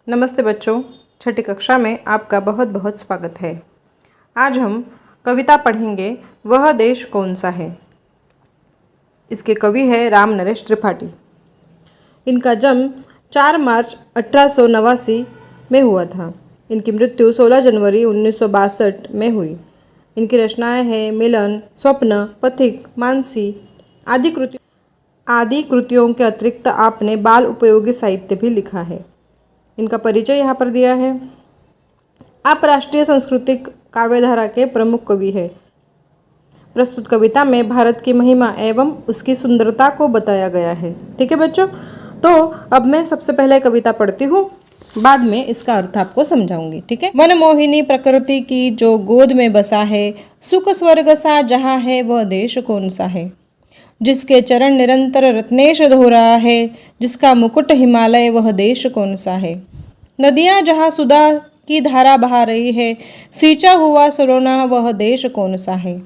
नमस्ते बच्चों, छठी कक्षा में आपका बहुत बहुत स्वागत है। आज हम कविता पढ़ेंगे वह देश कौन सा है। इसके कवि है राम नरेश त्रिपाठी। इनका जन्म 4 मार्च 1889 में हुआ था। इनकी मृत्यु 16 जनवरी 1962 में हुई। इनकी रचनाएं हैं मिलन, स्वप्न, पथिक, मानसी आदि कृतियों के अतिरिक्त आपने बाल उपयोगी साहित्य भी लिखा है। इनका परिचय यहाँ पर दिया है। आप राष्ट्रीय सांस्कृतिक काव्यधारा के प्रमुख कवि हैं। प्रस्तुत कविता में भारत की महिमा एवं उसकी सुंदरता को बताया गया है। ठीक है बच्चों, तो अब मैं सबसे पहले कविता पढ़ती हूँ, बाद में इसका अर्थ आपको समझाऊंगी। ठीक है। मनमोहिनी प्रकृति की जो गोद में बसा है, सुख स्वर्ग सा जहाँ है वह देश कौन सा है। जिसके चरण निरंतर रत्नेश धो रहा है, जिसका मुकुट हिमालय वह देश कौन सा है। नदियाँ जहाँ सुधा की धारा बहा रही है, सींचा हुआ सरोना वह देश कौन सा है।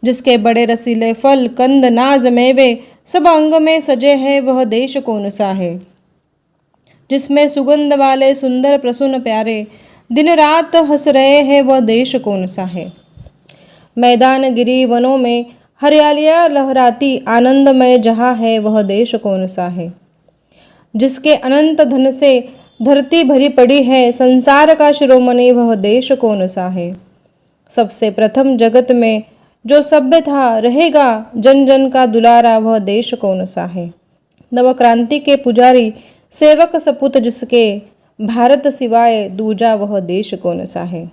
जिसके बड़े रसीले फल कंद नाज मेवे सब अंग में सजे हैं वह देश कौन सा है। जिसमें सुगंध वाले सुंदर प्रसून प्यारे दिन रात हंस रहे हैं वह देश कौन सा है। मैदान गिरी वनों में हरियालियाँ लहराती आनंदमय जहाँ है वह देश कौन सा है। जिसके अनंत धन से धरती भरी पड़ी है, संसार का शिरोमणि वह देश कौन सा है। सबसे प्रथम जगत में जो सभ्य था रहेगा जन जन का दुलारा वह देश कौन सा है। नवक्रांति के पुजारी सेवक सपूत जिसके भारत सिवाय दूजा वह देश कौन सा है।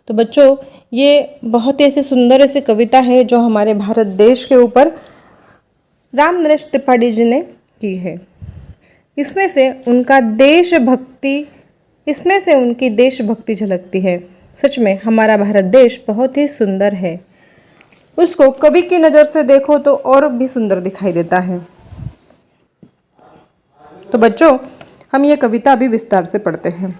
तो बच्चों, ये बहुत ही ऐसी सुंदर ऐसी कविता है जो हमारे भारत देश के ऊपर राम नरेश त्रिपाठी जी ने की है। इसमें से उनकी देशभक्ति झलकती है। सच में हमारा भारत देश बहुत ही सुंदर है। उसको कवि की नज़र से देखो तो और भी सुंदर दिखाई देता है। तो बच्चों, हम ये कविता अभी विस्तार से पढ़ते हैं।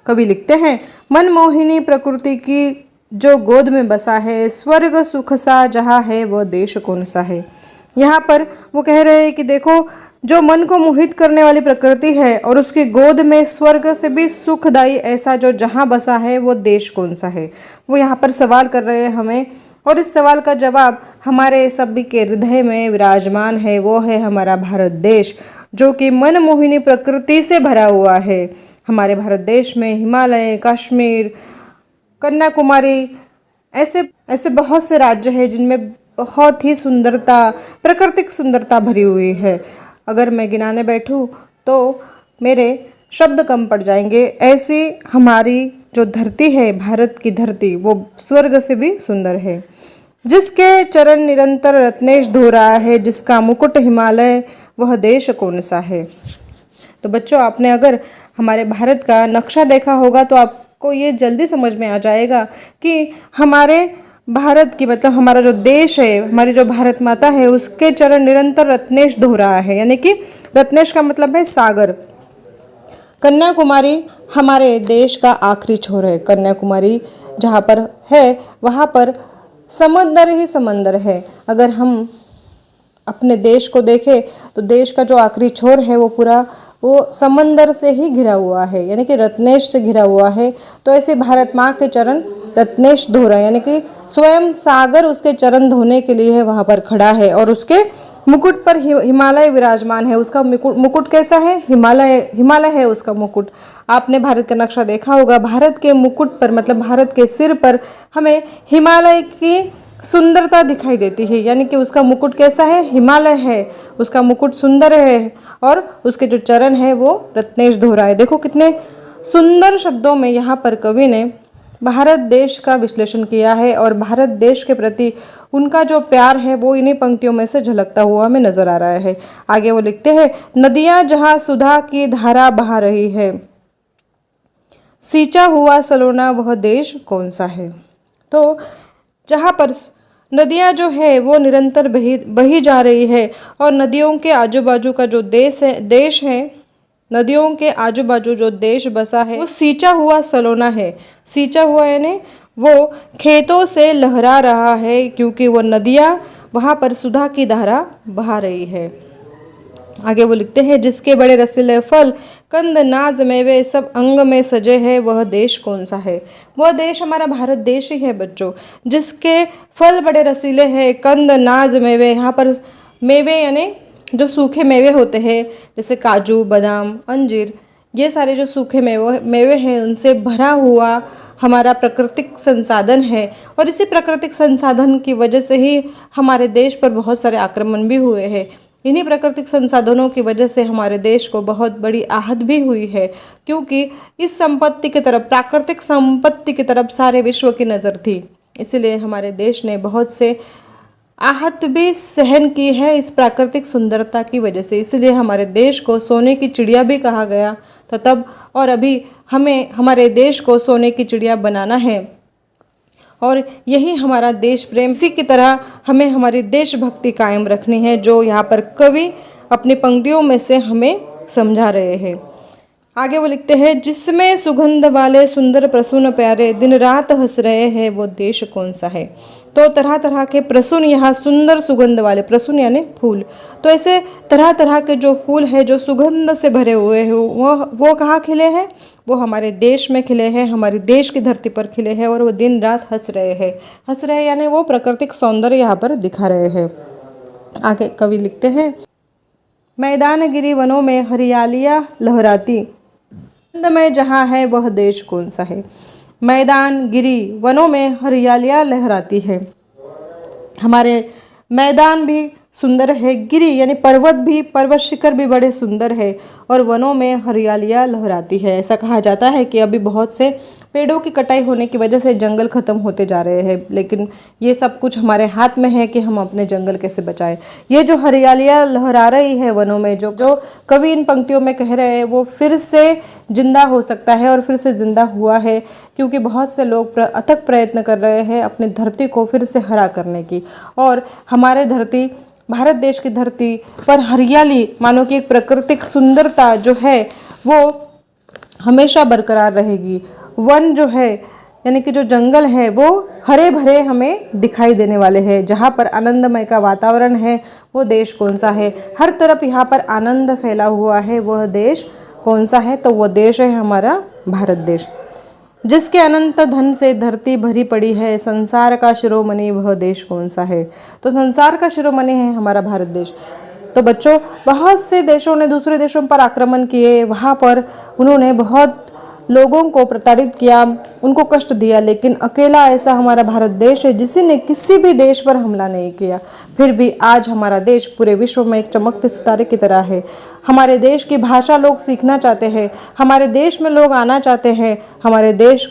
कवि लिखते हैं, मनमोहिनी प्रकृति की जो गोद में बसा है, स्वर्ग सुख सा जहाँ है वह देश कौन सा है। यहाँ पर वो कह रहे हैं कि देखो, जो मन को मोहित करने वाली प्रकृति है और उसकी गोद में स्वर्ग से भी सुखदायी ऐसा जो जहाँ बसा है वो देश कौन सा है। वो यहाँ पर सवाल कर रहे हैं हमें, और इस सवाल का जवाब हमारे सभी के हृदय में विराजमान है। वो है हमारा भारत देश, जो कि मनमोहिनी प्रकृति से भरा हुआ है। हमारे भारत देश में हिमालय, कश्मीर, कन्याकुमारी ऐसे बहुत से राज्य हैं जिनमें बहुत ही सुंदरता, प्राकृतिक सुंदरता भरी हुई है। अगर मैं गिनाने बैठूं तो मेरे शब्द कम पड़ जाएंगे। ऐसी हमारी जो धरती है, भारत की धरती, वो स्वर्ग से भी सुंदर है। जिसके चरण निरंतर रत्नेश धो रहा है, जिसका मुकुट हिमालय वह देश कौन सा है। तो बच्चों, आपने अगर हमारे भारत का नक्शा देखा होगा तो आपको ये जल्दी समझ में आ जाएगा कि हमारे भारत की मतलब हमारा जो देश है, हमारी जो भारत माता है, उसके चरण निरंतर रत्नेश धो रहा है। यानी कि रत्नेश का मतलब है सागर। कन्याकुमारी हमारे देश का आखिरी छोर है। कन्याकुमारी जहाँ पर है वहाँ पर समंदर ही समंदर है। अगर हम अपने देश को देखें तो देश का जो आखिरी छोर है वो पूरा वो समंदर से ही घिरा हुआ है, यानी कि रत्नेश से घिरा हुआ है। तो ऐसे भारत माँ के चरण रत्नेश धो रहे हैं, यानी कि स्वयं सागर उसके चरण धोने के लिए वहाँ पर खड़ा है। और उसके मुकुट पर हिमालय विराजमान है। उसका मुकुट कैसा है? हिमालय है उसका मुकुट। आपने भारत का नक्शा देखा होगा, भारत के मुकुट पर मतलब भारत के सिर पर हमें हिमालय की सुंदरता दिखाई देती है। यानी कि उसका मुकुट कैसा है? हिमालय है, उसका मुकुट सुंदर है और उसके जो चरण है वो रत्नेश धो रहा है। देखो कितने सुंदर शब्दों में यहाँ पर कवि ने भारत देश का विश्लेषण किया है और भारत देश के प्रति उनका जो प्यार है वो इन्हीं पंक्तियों में से झलकता हुआ हमें नजर आ रहा है। आगे वो लिखते हैं, नदियाँ जहाँ सुधा की धारा बहा रही है, सींचा हुआ सलोना वह देश कौन सा है। तो जहाँ पर नदियाँ जो है वो निरंतर बही जा रही है और नदियों के आजू बाजू का जो देश है, नदियों के आजू बाजू जो देश बसा है वो सींचा हुआ सलोना है। सींचा हुआ यानी वो खेतों से लहरा रहा है, क्योंकि वो नदियाँ वहाँ पर सुधा की धारा बहा रही है। आगे वो लिखते हैं, जिसके बड़े रसीले फल कंद नाज मेवे सब अंग में सजे है, वह देश कौन सा है। वह देश हमारा भारत देश ही है बच्चों, जिसके फल बड़े रसीले हैं, कंद नाज मेवे, यहाँ पर मेवे यानी जो सूखे मेवे होते हैं जैसे काजू बादाम अंजीर, ये सारे जो सूखे मेवे हैं उनसे भरा हुआ हमारा प्राकृतिक संसाधन है। और इसी प्राकृतिक संसाधन की वजह से ही हमारे देश पर बहुत सारे आक्रमण भी हुए हैं। इन्हीं प्राकृतिक संसाधनों की वजह से हमारे देश को बहुत बड़ी आहत भी हुई है, क्योंकि इस संपत्ति की तरफ, प्राकृतिक संपत्ति की तरफ सारे विश्व की नज़र थी। इसलिए हमारे देश ने बहुत से आहत भी सहन की है इस प्राकृतिक सुंदरता की वजह से। इसलिए हमारे देश को सोने की चिड़िया भी कहा गया था तब, और अभी हमें हमारे देश को सोने की चिड़िया बनाना है। और यही हमारा देश प्रेम, इसी की तरह हमें हमारी देशभक्ति कायम रखनी है, जो यहाँ पर कवि अपनी पंक्तियों में से हमें समझा रहे हैं। आगे वो लिखते हैं, जिसमें सुगंध वाले सुंदर प्रसून प्यारे दिन रात हंस रहे हैं, वो देश कौन सा है। तो तरह तरह के प्रसून, यहाँ सुंदर सुगंध वाले, प्रसून यानी फूल, तो ऐसे तरह तरह के जो फूल है जो सुगंध से भरे हुए हैं वो कहाँ खिले हैं, वो हमारे देश में खिले हैं, हमारे देश की धरती पर खिले हैं। और वो दिन रात हंस रहे हैं, हंस रहे यानी वो प्राकृतिक सौंदर्य यहाँ पर दिखा रहे हैं। आगे कवि लिखते हैं, मैदान गिरी वनों में हरियालियाँ लहराती, में जहाँ है वह देश कौन सा है। मैदान गिरी वनों में हरियालियाँ लहराती है, हमारे मैदान भी सुंदर है, गिरी यानी पर्वत शिखर भी बड़े सुंदर है, और वनों में हरियालियाँ लहराती है। ऐसा कहा जाता है कि अभी बहुत से पेड़ों की कटाई होने की वजह से जंगल खत्म होते जा रहे हैं, लेकिन ये सब कुछ हमारे हाथ में है कि हम अपने जंगल कैसे बचाएं। ये जो हरियालियाँ लहरा रही है वनों में, जो कवि इन पंक्तियों में कह रहे हैं, वो फिर से जिंदा हो सकता है और फिर से जिंदा हुआ है, क्योंकि बहुत से लोग अथक प्रयत्न कर रहे हैं अपनी धरती को फिर से हरा करने की। और हमारे धरती, भारत देश की धरती पर हरियाली, मानो कि एक प्राकृतिक सुंदरता जो है वो हमेशा बरकरार रहेगी। वन जो है यानी कि जो जंगल है वो हरे भरे हमें दिखाई देने वाले हैं। जहाँ पर आनंदमय का वातावरण है वो देश कौन सा है। हर तरफ यहाँ पर आनंद फैला हुआ है, वह देश कौन सा है, तो वह देश है हमारा भारत देश। जिसके अनंत धन से धरती भरी पड़ी है, संसार का शिरोमणि वह देश कौन सा है। तो संसार का शिरोमणि है हमारा भारत देश। तो बच्चों, बहुत से देशों ने दूसरे देशों पर आक्रमण किए, वहाँ पर उन्होंने बहुत लोगों को प्रताड़ित किया, उनको कष्ट दिया, लेकिन अकेला ऐसा हमारा भारत देश है जिसने किसी भी देश पर हमला नहीं किया। फिर भी आज हमारा देश पूरे विश्व में एक चमकते सितारे की तरह है। हमारे देश की भाषा लोग सीखना चाहते हैं, हमारे देश में लोग आना चाहते हैं, हमारे देश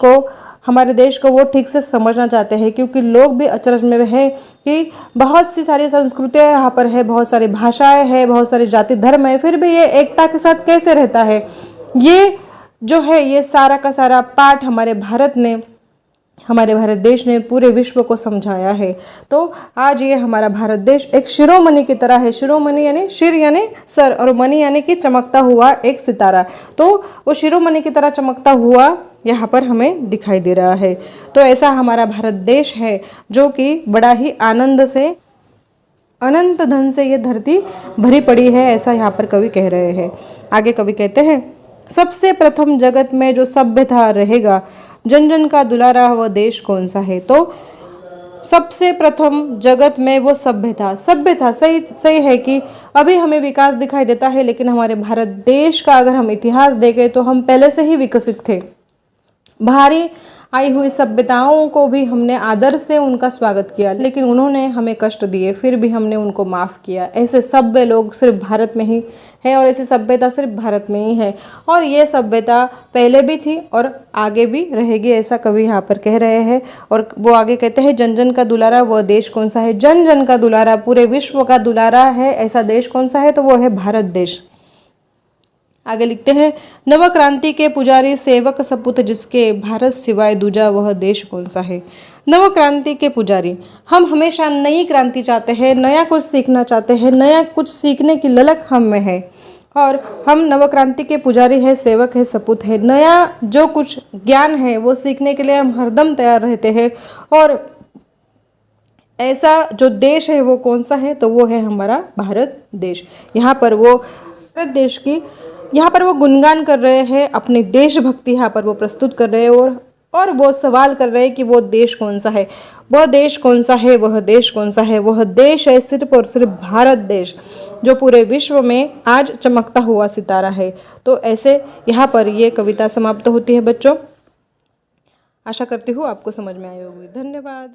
को वो ठीक से समझना चाहते हैं, क्योंकि लोग भी अचरज में हैं कि बहुत सी सारी संस्कृतियाँ यहाँ पर है, बहुत सारी भाषाएँ हैं, बहुत सारे जाति धर्म है, फिर भी ये एकता के साथ कैसे रहता है। ये जो है ये सारा का सारा पाठ हमारे भारत देश ने पूरे विश्व को समझाया है। तो आज ये हमारा भारत देश एक शिरोमणि की तरह है। शिरोमणि यानी शिर यानी सर, और मणि यानी कि चमकता हुआ एक सितारा। तो वो शिरोमणि की तरह चमकता हुआ यहाँ पर हमें दिखाई दे रहा है। तो ऐसा हमारा भारत देश है जो कि बड़ा ही आनंद से, अनंत धन से ये धरती भरी पड़ी है, ऐसा यहाँ पर कवि कह रहे हैं। आगे कवि कहते हैं, सबसे प्रथम जगत में जो सभ्यता रहेगा, जन जन का दुलारा वह देश कौन सा है। तो सबसे प्रथम जगत में वो सभ्यता सही है कि अभी हमें विकास दिखाई देता है, लेकिन हमारे भारत देश का अगर हम इतिहास देखें तो हम पहले से ही विकसित थे। बाहरी आई हुई सभ्यताओं को भी हमने आदर से उनका स्वागत किया, लेकिन उन्होंने हमें कष्ट दिए, फिर भी हमने उनको माफ़ किया। ऐसे सभ्य लोग सिर्फ भारत में ही है, और ऐसी सभ्यता सिर्फ भारत में ही है, और ये सभ्यता पहले भी थी और आगे भी रहेगी, ऐसा कवि यहाँ पर कह रहे हैं। और वो आगे कहते हैं, जन जन का दुलारा वह देश कौन सा है। जन जन का दुलारा, पूरे विश्व का दुलारा है ऐसा देश कौन सा है, तो वो है भारत देश। आगे लिखते हैं, नव क्रांति के पुजारी सेवक सपूत जिसके, भारत सिवाय दूजा वह देश कौन सा है। नव क्रांति के पुजारी, हम हमेशा नई क्रांति चाहते हैं, नया कुछ सीखना चाहते हैं, नया कुछ सीखने की ललक हम में है, और हम नव क्रांति के पुजारी है, सेवक है, सपूत है। नया जो कुछ ज्ञान है वो सीखने के लिए हम हरदम तैयार रहते हैं, और ऐसा जो देश है वो कौन सा है, तो वो है हमारा भारत देश। यहाँ पर वो भारत देश की यहाँ पर वो गुणगान कर रहे हैं, अपनी देशभक्ति यहाँ पर वो प्रस्तुत कर रहे हैं और वो सवाल कर रहे हैं कि वो देश कौन सा है, वह देश कौन सा है, वह देश कौन सा है। वह देश है सिर्फ और सिर्फ भारत देश, जो पूरे विश्व में आज चमकता हुआ सितारा है। तो ऐसे यहाँ पर ये कविता समाप्त होती है बच्चों। आशा करती हूँ आपको समझ में आई होगी। धन्यवाद।